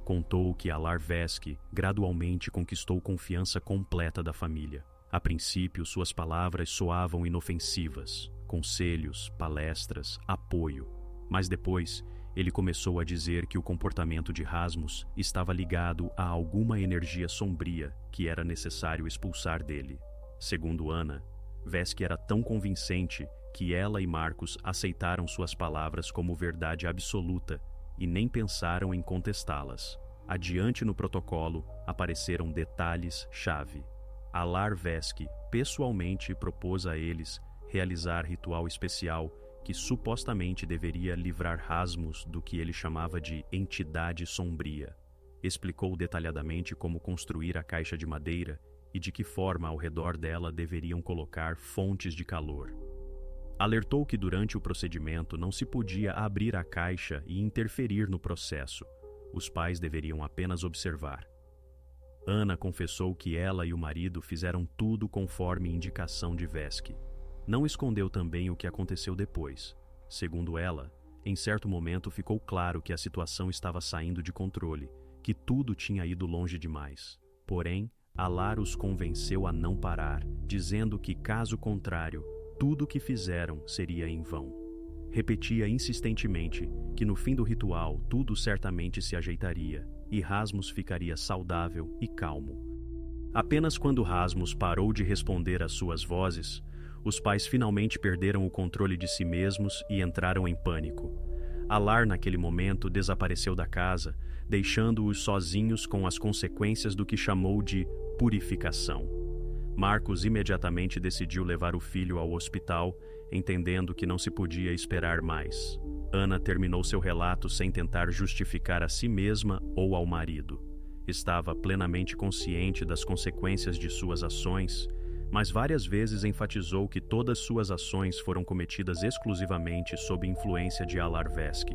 Contou que Alar Veski gradualmente conquistou confiança completa da família. A princípio, suas palavras soavam inofensivas, conselhos, palestras, apoio. Mas depois, ele começou a dizer que o comportamento de Rasmus estava ligado a alguma energia sombria que era necessário expulsar dele. Segundo Ana, Veski era tão convincente que ela e Marcos aceitaram suas palavras como verdade absoluta e nem pensaram em contestá-las. Adiante no protocolo, apareceram detalhes-chave. Alar Veski pessoalmente propôs a eles realizar ritual especial que supostamente deveria livrar Rasmus do que ele chamava de entidade sombria. Explicou detalhadamente como construir a caixa de madeira e de que forma ao redor dela deveriam colocar fontes de calor. Alertou que durante o procedimento não se podia abrir a caixa e interferir no processo. Os pais deveriam apenas observar. Ana confessou que ela e o marido fizeram tudo conforme indicação de Veski. Não escondeu também o que aconteceu depois. Segundo ela, em certo momento ficou claro que a situação estava saindo de controle, que tudo tinha ido longe demais. Porém, Alar os convenceu a não parar, dizendo que, caso contrário, tudo o que fizeram seria em vão. Repetia insistentemente que no fim do ritual tudo certamente se ajeitaria e Rasmus ficaria saudável e calmo. Apenas quando Rasmus parou de responder às suas vozes, os pais finalmente perderam o controle de si mesmos e entraram em pânico. Alar, naquele momento, desapareceu da casa, deixando-os sozinhos com as consequências do que chamou de purificação. Marcos imediatamente decidiu levar o filho ao hospital, entendendo que não se podia esperar mais. Ana terminou seu relato sem tentar justificar a si mesma ou ao marido. Estava plenamente consciente das consequências de suas ações, mas várias vezes enfatizou que todas suas ações foram cometidas exclusivamente sob influência de Alar Veski.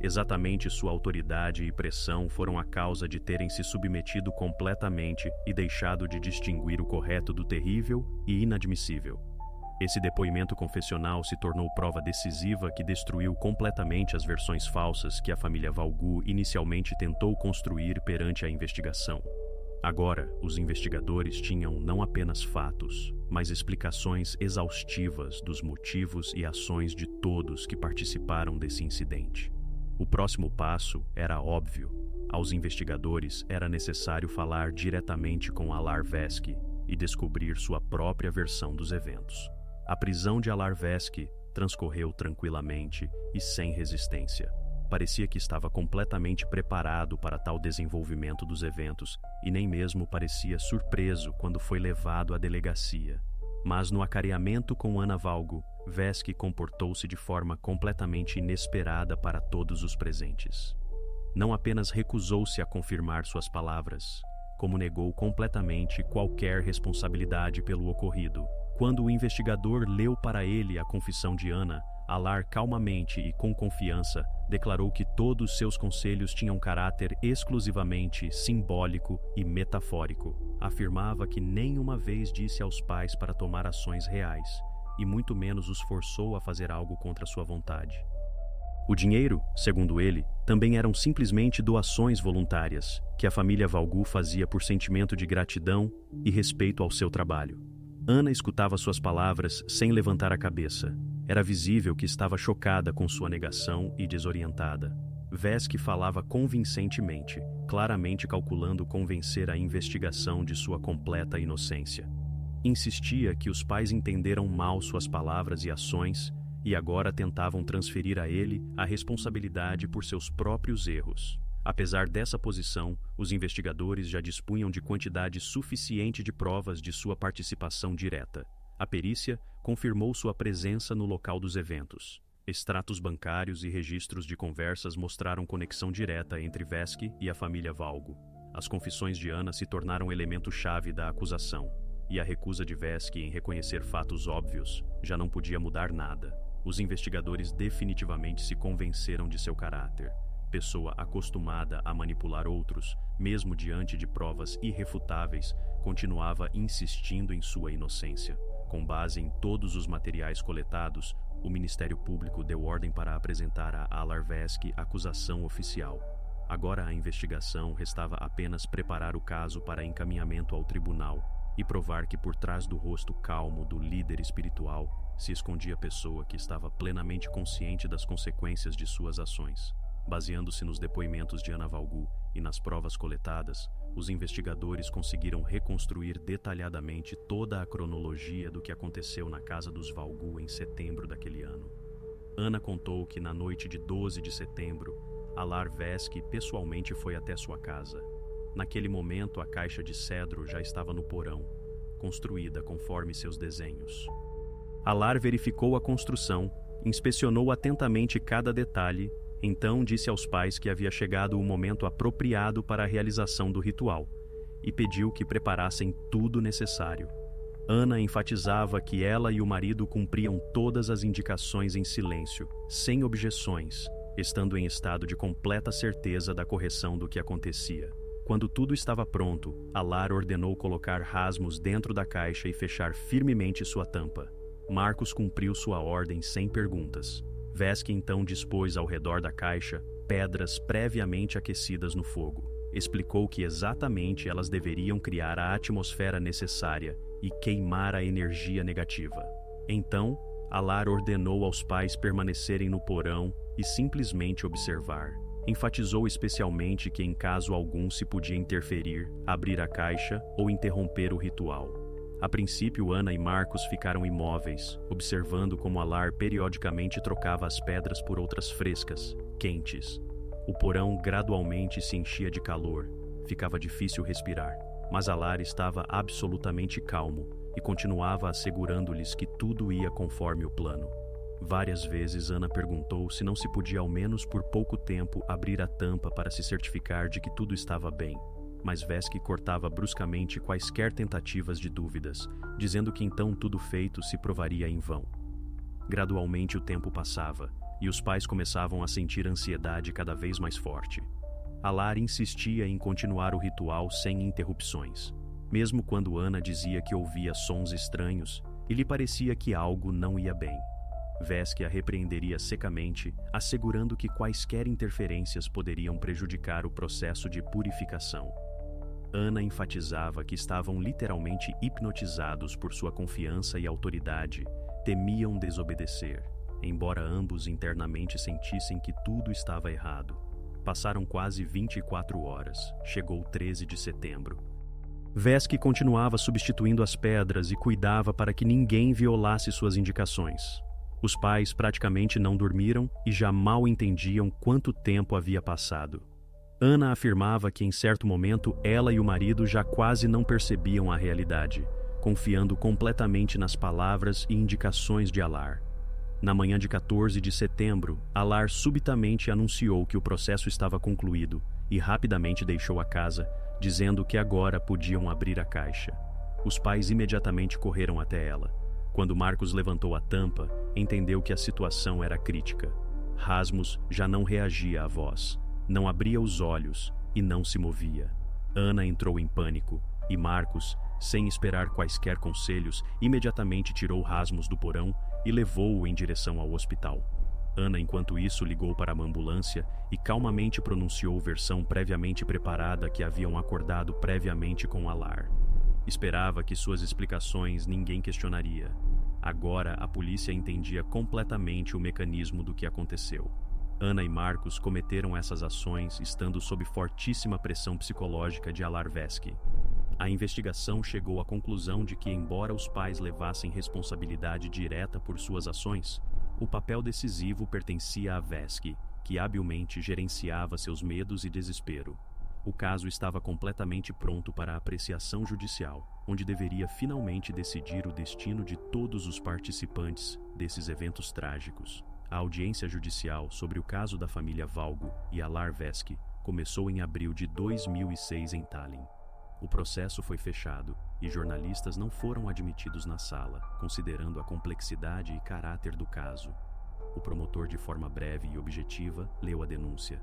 Exatamente sua autoridade e pressão foram a causa de terem se submetido completamente e deixado de distinguir o correto do terrível e inadmissível. Esse depoimento confessional se tornou prova decisiva que destruiu completamente as versões falsas que a família Valgu inicialmente tentou construir perante a investigação. Agora, os investigadores tinham não apenas fatos, mas explicações exaustivas dos motivos e ações de todos que participaram desse incidente. O próximo passo era óbvio. Aos investigadores era necessário falar diretamente com Alar Veski e descobrir sua própria versão dos eventos. A prisão de Alar Veski transcorreu tranquilamente e sem resistência. Parecia que estava completamente preparado para tal desenvolvimento dos eventos e nem mesmo parecia surpreso quando foi levado à delegacia. Mas no acareamento com Ana Valgu, Veski comportou-se de forma completamente inesperada para todos os presentes. Não apenas recusou-se a confirmar suas palavras, como negou completamente qualquer responsabilidade pelo ocorrido. Quando o investigador leu para ele a confissão de Ana, Alar calmamente e com confiança declarou que todos seus conselhos tinham caráter exclusivamente simbólico e metafórico. Afirmava que nenhuma vez disse aos pais para tomar ações reais, e muito menos os forçou a fazer algo contra sua vontade. O dinheiro, segundo ele, também eram simplesmente doações voluntárias, que a família Valgu fazia por sentimento de gratidão e respeito ao seu trabalho. Ana escutava suas palavras sem levantar a cabeça. Era visível que estava chocada com sua negação e desorientada. Veski falava convincentemente, claramente calculando convencer a investigação de sua completa inocência. Insistia que os pais entenderam mal suas palavras e ações e agora tentavam transferir a ele a responsabilidade por seus próprios erros. Apesar dessa posição, os investigadores já dispunham de quantidade suficiente de provas de sua participação direta. A perícia confirmou sua presença no local dos eventos. Extratos bancários e registros de conversas mostraram conexão direta entre Vesky e a família Valgo. As confissões de Ana se tornaram elemento-chave da acusação, e a recusa de Vesky em reconhecer fatos óbvios já não podia mudar nada. Os investigadores definitivamente se convenceram de seu caráter. Pessoa acostumada a manipular outros, mesmo diante de provas irrefutáveis, continuava insistindo em sua inocência. Com base em todos os materiais coletados, o Ministério Público deu ordem para apresentar a Alar Vesky acusação oficial. Agora a investigação restava apenas preparar o caso para encaminhamento ao tribunal e provar que por trás do rosto calmo do líder espiritual se escondia a pessoa que estava plenamente consciente das consequências de suas ações. Baseando-se nos depoimentos de Ana Valgu e nas provas coletadas, os investigadores conseguiram reconstruir detalhadamente toda a cronologia do que aconteceu na casa dos Valgu em setembro daquele ano. Ana contou que na noite de 12 de setembro, Alar Vesky pessoalmente foi até sua casa. Naquele momento, a caixa de cedro já estava no porão, construída conforme seus desenhos. Alar verificou a construção, inspecionou atentamente cada detalhe, então disse aos pais que havia chegado o momento apropriado para a realização do ritual e pediu que preparassem tudo necessário. Ana enfatizava que ela e o marido cumpriam todas as indicações em silêncio, sem objeções, estando em estado de completa certeza da correção do que acontecia. Quando tudo estava pronto, Alar ordenou colocar Rasmus dentro da caixa e fechar firmemente sua tampa. Marcos cumpriu sua ordem sem perguntas. Vesky então dispôs ao redor da caixa pedras previamente aquecidas no fogo. Explicou que exatamente elas deveriam criar a atmosfera necessária e queimar a energia negativa. Então, Alar ordenou aos pais permanecerem no porão e simplesmente observar. Enfatizou especialmente que em caso algum se podia interferir, abrir a caixa ou interromper o ritual. A princípio, Ana e Marcos ficaram imóveis, observando como Alar periodicamente trocava as pedras por outras frescas, quentes. O porão gradualmente se enchia de calor, ficava difícil respirar, mas Alar estava absolutamente calmo e continuava assegurando-lhes que tudo ia conforme o plano. Várias vezes Ana perguntou se não se podia ao menos por pouco tempo abrir a tampa para se certificar de que tudo estava bem. Mas Vesky cortava bruscamente quaisquer tentativas de dúvidas, dizendo que então tudo feito se provaria em vão. Gradualmente o tempo passava, e os pais começavam a sentir ansiedade cada vez mais forte. Alar insistia em continuar o ritual sem interrupções. Mesmo quando Ana dizia que ouvia sons estranhos, e lhe parecia que algo não ia bem. Vesky a repreenderia secamente, assegurando que quaisquer interferências poderiam prejudicar o processo de purificação. Ana enfatizava que estavam literalmente hipnotizados por sua confiança e autoridade, temiam desobedecer, embora ambos internamente sentissem que tudo estava errado. Passaram quase 24 horas, chegou 13 de setembro. Vesky continuava substituindo as pedras e cuidava para que ninguém violasse suas indicações. Os pais praticamente não dormiram e já mal entendiam quanto tempo havia passado. Ana afirmava que em certo momento ela e o marido já quase não percebiam a realidade, confiando completamente nas palavras e indicações de Alar. Na manhã de 14 de setembro, Alar subitamente anunciou que o processo estava concluído e rapidamente deixou a casa, dizendo que agora podiam abrir a caixa. Os pais imediatamente correram até ela. Quando Marcos levantou a tampa, entendeu que a situação era crítica. Rasmus já não reagia à voz, não abria os olhos e não se movia. Ana entrou em pânico e Marcos, sem esperar quaisquer conselhos, imediatamente tirou Rasmus do porão e levou-o em direção ao hospital. Ana, enquanto isso, ligou para uma ambulância e calmamente pronunciou versão previamente preparada que haviam acordado previamente com Alar. Esperava que suas explicações ninguém questionaria. Agora a polícia entendia completamente o mecanismo do que aconteceu. Ana e Marcos cometeram essas ações estando sob fortíssima pressão psicológica de Alar Vesky. A investigação chegou à conclusão de que, embora os pais levassem responsabilidade direta por suas ações, o papel decisivo pertencia a Vesky, que habilmente gerenciava seus medos e desespero. O caso estava completamente pronto para a apreciação judicial, onde deveria finalmente decidir o destino de todos os participantes desses eventos trágicos. A audiência judicial sobre o caso da família Valgo e Alar Veski começou em abril de 2006 em Tallinn. O processo foi fechado e jornalistas não foram admitidos na sala, considerando a complexidade e caráter do caso. O promotor, de forma breve e objetiva, leu a denúncia.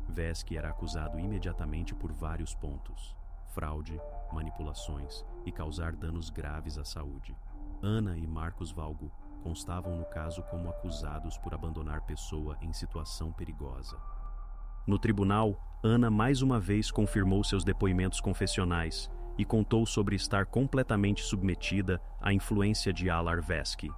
Veski era acusado imediatamente por vários pontos: fraude, manipulações e causar danos graves à saúde. Ana e Marcos Valgo constavam no caso como acusados por abandonar pessoa em situação perigosa. No tribunal, Ana mais uma vez confirmou seus depoimentos confessionais e contou sobre estar completamente submetida à influência de Alar Veski.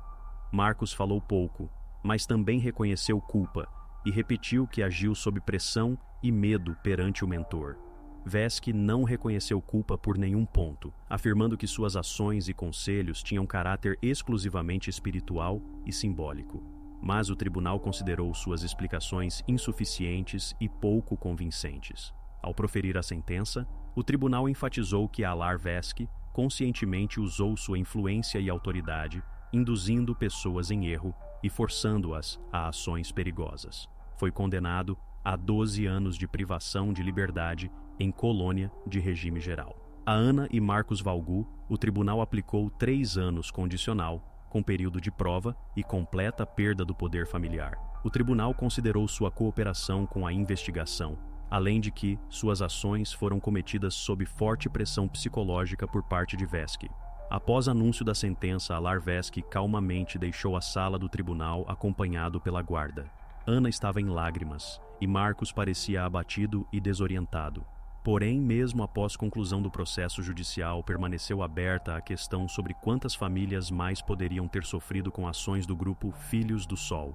Marcos falou pouco, mas também reconheceu culpa e repetiu que agiu sob pressão e medo perante o mentor. Veski não reconheceu culpa por nenhum ponto, afirmando que suas ações e conselhos tinham caráter exclusivamente espiritual e simbólico. Mas o tribunal considerou suas explicações insuficientes e pouco convincentes. Ao proferir a sentença, o tribunal enfatizou que Alar Veski conscientemente usou sua influência e autoridade, induzindo pessoas em erro e forçando-as a ações perigosas. Foi condenado a 12 anos de privação de liberdade em colônia de regime geral. A Ana e Marcos Valgo, o tribunal aplicou 3 anos condicional, com período de prova e completa perda do poder familiar. O tribunal considerou sua cooperação com a investigação, além de que suas ações foram cometidas sob forte pressão psicológica por parte de Veski. Após anúncio da sentença, Alar Veski calmamente deixou a sala do tribunal acompanhado pela guarda. Ana estava em lágrimas e Marcos parecia abatido e desorientado. Porém, mesmo após conclusão do processo judicial, permaneceu aberta a questão sobre quantas famílias mais poderiam ter sofrido com ações do grupo Filhos do Sol.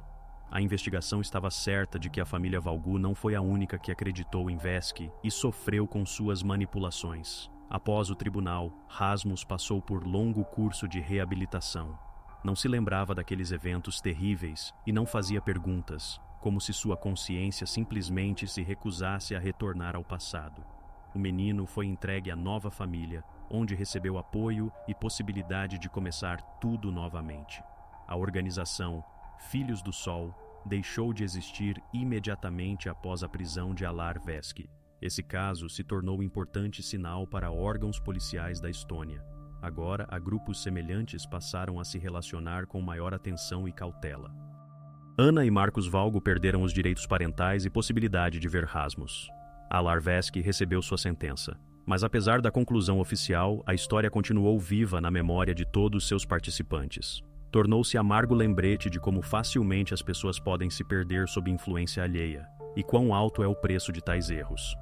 A investigação estava certa de que a família Valgo não foi a única que acreditou em Veski e sofreu com suas manipulações. Após o tribunal, Rasmus passou por longo curso de reabilitação. Não se lembrava daqueles eventos terríveis e não fazia perguntas, como se sua consciência simplesmente se recusasse a retornar ao passado. O menino foi entregue à nova família, onde recebeu apoio e possibilidade de começar tudo novamente. A organização Filhos do Sol deixou de existir imediatamente após a prisão de Alar Veski. Esse caso se tornou importante sinal para órgãos policiais da Estônia. Agora, grupos semelhantes passaram a se relacionar com maior atenção e cautela. Ana e Marcos Valgo perderam os direitos parentais e possibilidade de ver Rasmus. Alar Veski recebeu sua sentença. Mas apesar da conclusão oficial, a história continuou viva na memória de todos seus participantes. Tornou-se amargo lembrete de como facilmente as pessoas podem se perder sob influência alheia, e quão alto é o preço de tais erros.